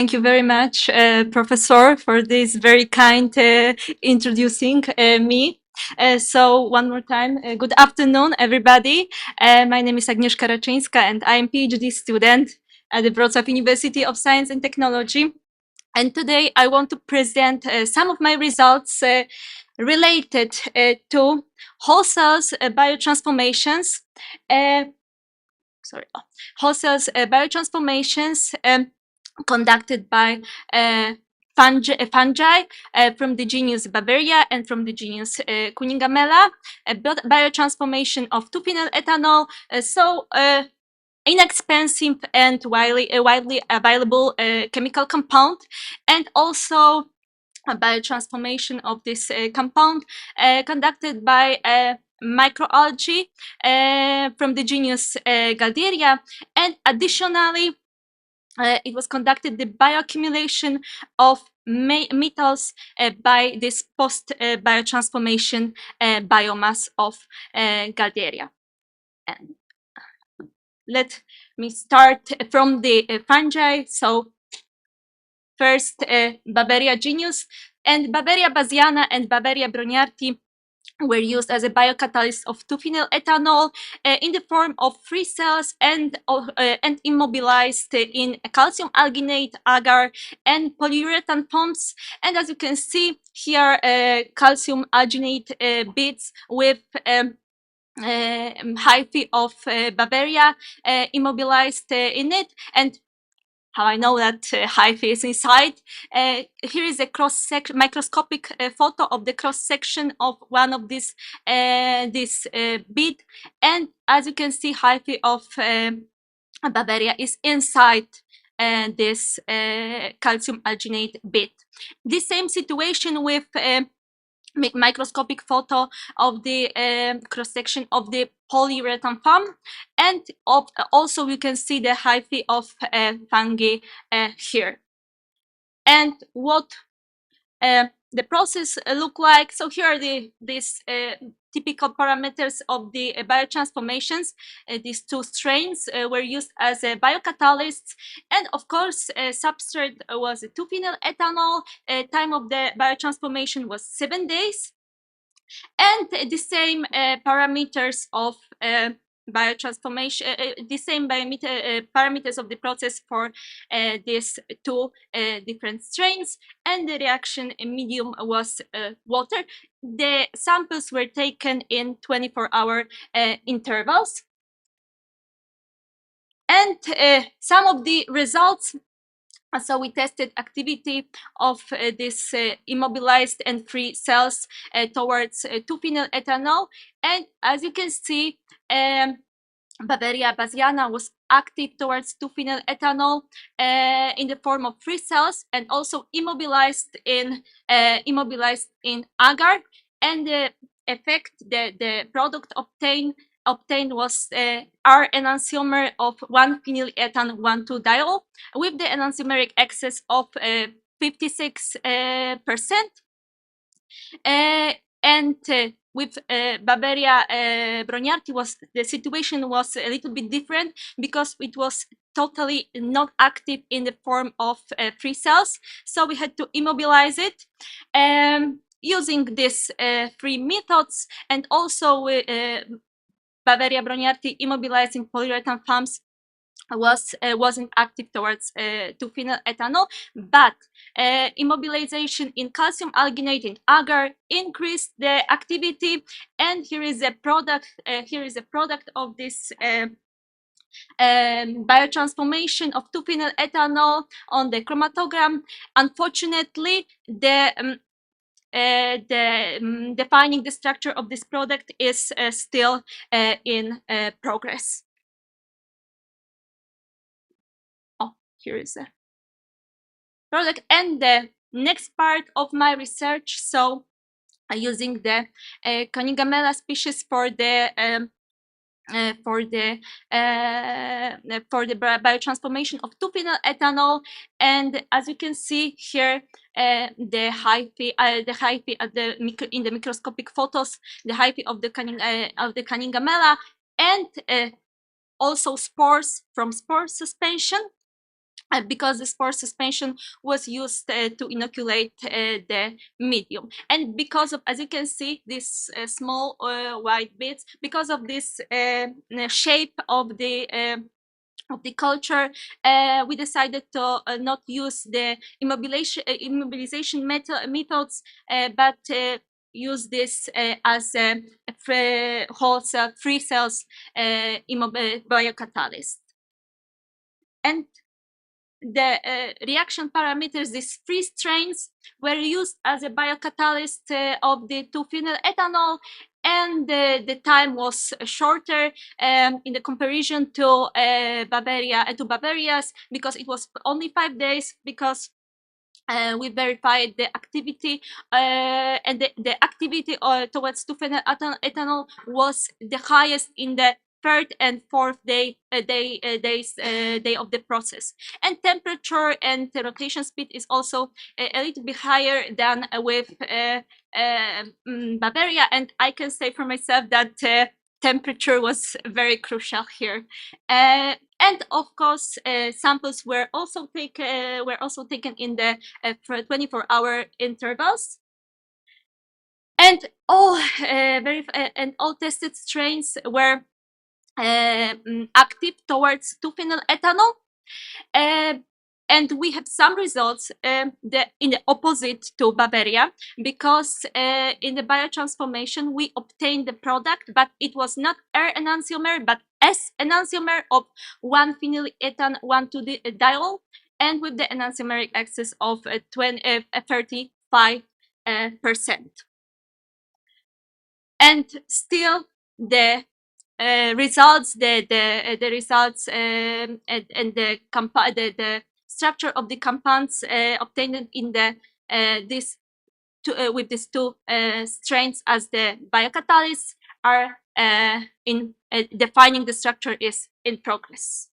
Thank you very much, Professor, for this very kind introducing me. So one more time, good afternoon, everybody. My name is Agnieszka Raczynska, and I am PhD student at the Wroclaw University of Science and Technology. And today I want to present some of my results related to whole cells biotransformations. Whole cells biotransformations. Conducted by fungi from the genus Bavaria and from the genus Kuningamela, a biotransformation of 2-phenylethanol, inexpensive and widely available chemical compound, and also a biotransformation of this compound conducted by microalgae from the genus Galderia, and additionally it was conducted the bioaccumulation of metals by this post biotransformation biomass of Galderia. And let me start from the fungi. So first Bavaria genus, and Bavaria bassiana and Bavaria bronyarti were used as a biocatalyst of 2-phenylethanol in the form of free cells and immobilized in calcium alginate, agar, and polyurethane foams. And as you can see here, calcium alginate beads with hyphae of Bavaria immobilized in it. And how I know that hyphae is inside. Here is a microscopic photo of the cross section of one of this bead, and as you can see, hyphae of Bavaria is inside this calcium alginate bead. The same situation with microscopic photo of the cross-section of the polyurethane foam, and also you can see the hyphae of fungi here. And what the process look like. So here are these typical parameters of the biotransformations. These two strains were used as biocatalysts, and of course substrate was 2-phenylethanol. Time of the biotransformation was 7 days, and the same parameters of biotransformation, the same parameters of the process for these two different strains, and the reaction medium was water. The samples were taken in 24-hour intervals, and some of the results. So we tested activity of this immobilized and free cells towards 2-phenylethanol, and as you can see, Bavaria bassiana was active towards 2-phenylethanol in the form of free cells, and also immobilized in agar, and the effect, the product obtained was R enantiomer of 1-phenylethan 1,2-diol with the enantiomeric excess of 56%. And with Bavaria bronyarti the situation was a little bit different, because it was totally not active in the form of free cells. So we had to immobilize it using these three methods, and also Bavaria bronyarti immobilizing polyurethane foams wasn't active towards 2-phenylethanol, but immobilization in calcium alginate in agar increased the activity. And here is a product. Here is a product of this biotransformation of 2-phenylethanol on the chromatogram. Unfortunately, defining the structure of this product is still in progress. Oh, here is a product. And the next part of my research, so using the Kuningamela species for the biotransformation of 2-phenylethanol, and as you can see here, the hyphae in the microscopic photos, the hyphae of the Kuningamela, and also spores from spore suspension. because the spore suspension was used to inoculate the medium. And because of, as you can see, these small white bits, because of this shape of the culture, we decided to not use the immobilization methods, but use this as a whole cell, free cells biocatalyst. And the reaction parameters, these free strains, were used as a biocatalyst of the 2-phenyl ethanol, and the time was shorter in the comparison to Bavaria's, because it was only 5 days, because we verified the activity, and the activity towards 2-phenyl ethanol was the highest in the third and fourth day of the process. And temperature and the rotation speed is also a little bit higher than with Bavaria, and I can say for myself that temperature was very crucial here. And of course, samples were also taken in the 24-hour intervals. And all tested strains were active towards 2-phenyl ethanol. And we have some results in the opposite to Bavaria, because in the biotransformation we obtained the product, but it was not R enantiomer, but S enantiomer of 1-phenylethan 1,2-diol, and with the enantiomeric excess of 35%. And still the results, the results and the structure of the compounds obtained in the with these two strains as the biocatalysts are in defining the structure is in progress.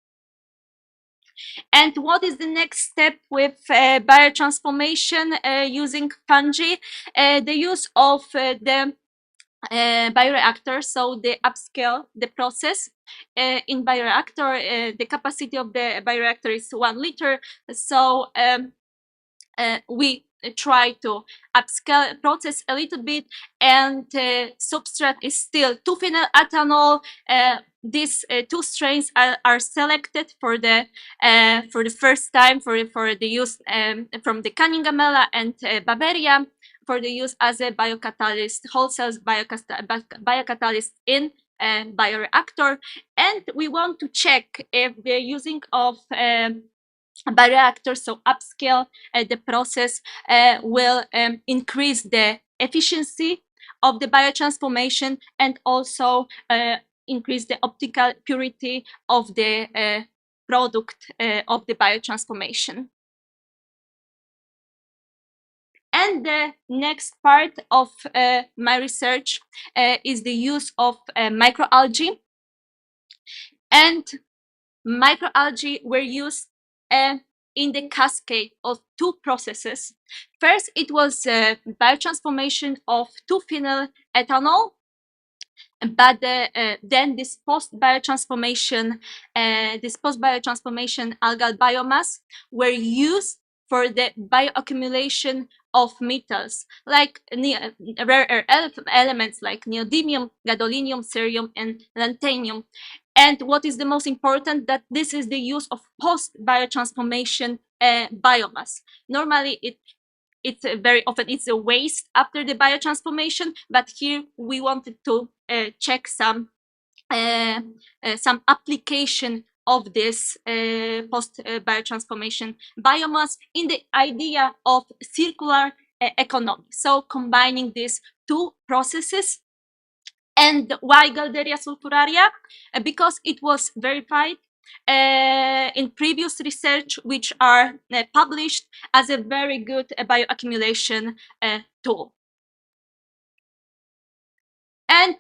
And what is the next step with biotransformation using fungi? The use of the bioreactor, so they upscale the process. In bioreactor, the capacity of the bioreactor is 1 liter, so we try to upscale process a little bit, and substrate is still 2-phenyl ethanol. These two strains are selected for the first time for the use from the Canningamella and Bavaria, for the use as a biocatalyst, whole cells biocatalyst in a bioreactor. And we want to check if the using of bioreactor, so upscale the process, will increase the efficiency of the biotransformation, and also increase the optical purity of the product of the biotransformation. And the next part of my research is the use of microalgae. And microalgae were used in the cascade of two processes. First, it was biotransformation of 2-phenyl ethanol, but then this post-biotransformation algal biomass were used for the bioaccumulation of metals, like rare earth elements like neodymium, gadolinium, cerium, and lanthanum. And what is the most important, that this is the use of post-biotransformation biomass. Normally, it's very often it's a waste after the biotransformation, but here we wanted to check some application of this post biotransformation biomass in the idea of circular economy. So combining these two processes. And why Galderia sulfuraria? Because it was verified in previous research, which are published as a very good bioaccumulation tool. And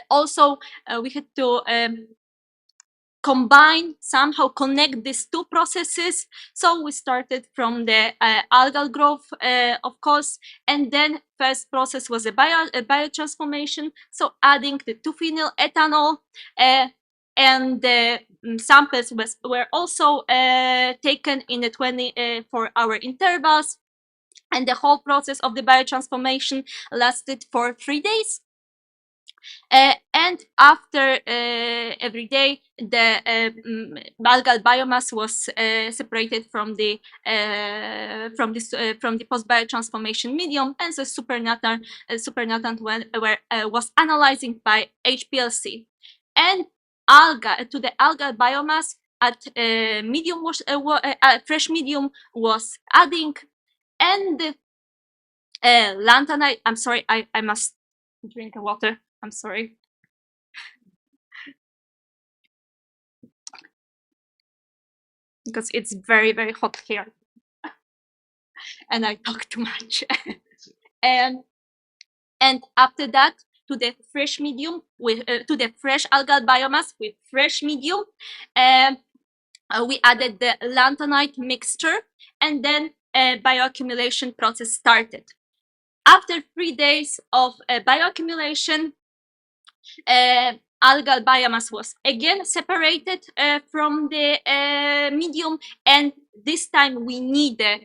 also we had to somehow connect these two processes. So we started from the algal growth, of course, and then first process was a biotransformation, so adding the 2-phenyl ethanol, and samples were also taken in the 24-hour intervals, and the whole process of the biotransformation lasted for 3 days. And after every day, the algal biomass was separated from the post biotransformation medium, and the supernatant was analyzing by HPLC, and to the algal biomass at medium fresh medium was adding, and lanthanide. I'm sorry, I must drink water. I'm sorry. Because it's very, very hot here. And I talk too much. and after that, to the fresh medium with to the fresh algal biomass with fresh medium, we added the lanthanide mixture, and then bioaccumulation process started. After 3 days of bioaccumulation, algal biomass was again separated from the medium, and this time we need the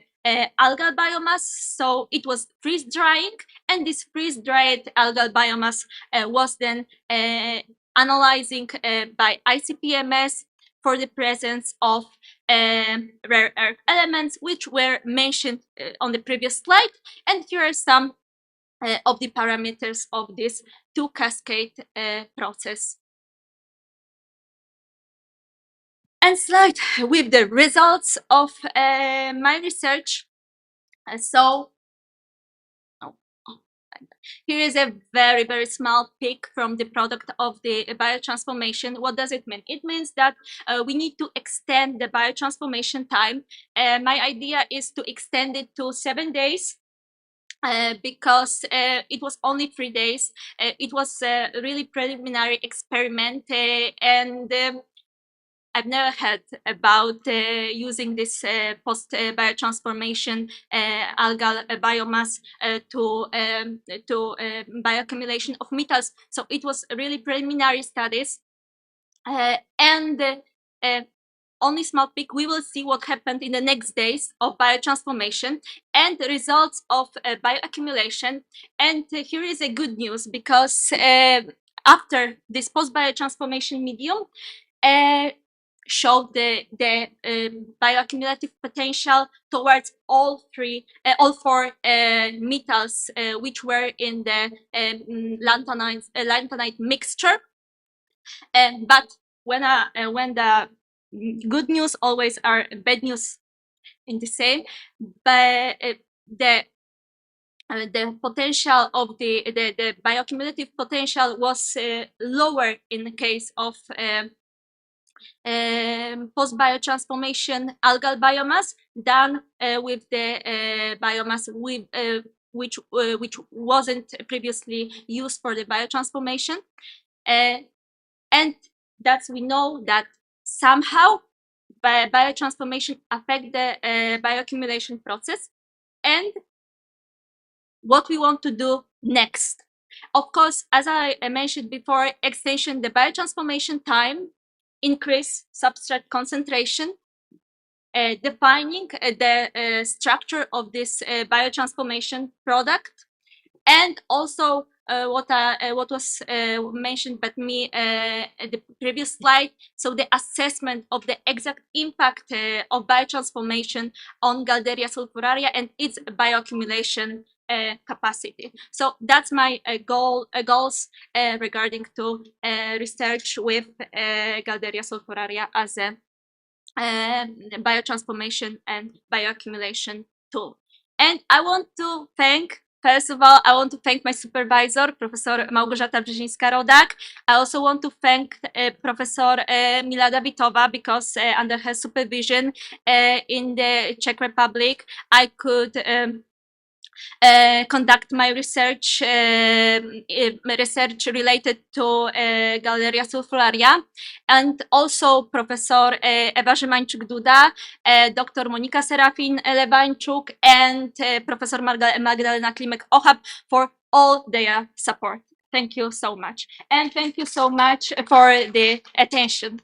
algal biomass, so it was freeze drying, and this freeze dried algal biomass was then analyzing by ICP-MS for the presence of rare earth elements, which were mentioned on the previous slide, and here are some of the parameters of this two cascade process. And slide with the results of my research. Here is a very, very small peak from the product of the biotransformation. What does it mean? It means that we need to extend the biotransformation time. My idea is to extend it to 7 days. Because it was only 3 days. It was a really preliminary experiment, and I've never heard about using this post biotransformation algal biomass to bioaccumulation of metals. So it was really preliminary studies, and only small peak. We will see what happened in the next days of biotransformation and the results of bioaccumulation. And here is a good news, because after this post biotransformation medium showed the bioaccumulative potential towards all four metals which were in the lanthanide mixture. But when the good news always are bad news in the same, but the potential of the bioaccumulative potential was lower in the case of post biotransformation algal biomass than with the biomass which wasn't previously used for the biotransformation, and that's we know that somehow biotransformation affect the bioaccumulation process. And what we want to do next, of course, as I mentioned before, extension the biotransformation time, increase substrate concentration, defining the structure of this biotransformation product, and also what was mentioned by me at the previous slide, so the assessment of the exact impact of biotransformation on Galderia sulfuraria and its bioaccumulation capacity. So that's my goals regarding to research with Galderia sulfuraria as a biotransformation and bioaccumulation tool. And I want to thank, first of all, I want to thank my supervisor, Professor Małgorzata Brzezińska-Rodak. I also want to thank Professor Milada Witowa, because under her supervision in the Czech Republic, I could conduct my research related to Galderia sulfuraria, and also Professor Ewa Szymańczyk-Duda, Dr. Monika Serafin-Lewańczuk, and Professor Magdalena Klimek-Ochab for all their support. Thank you so much. And thank you so much for the attention.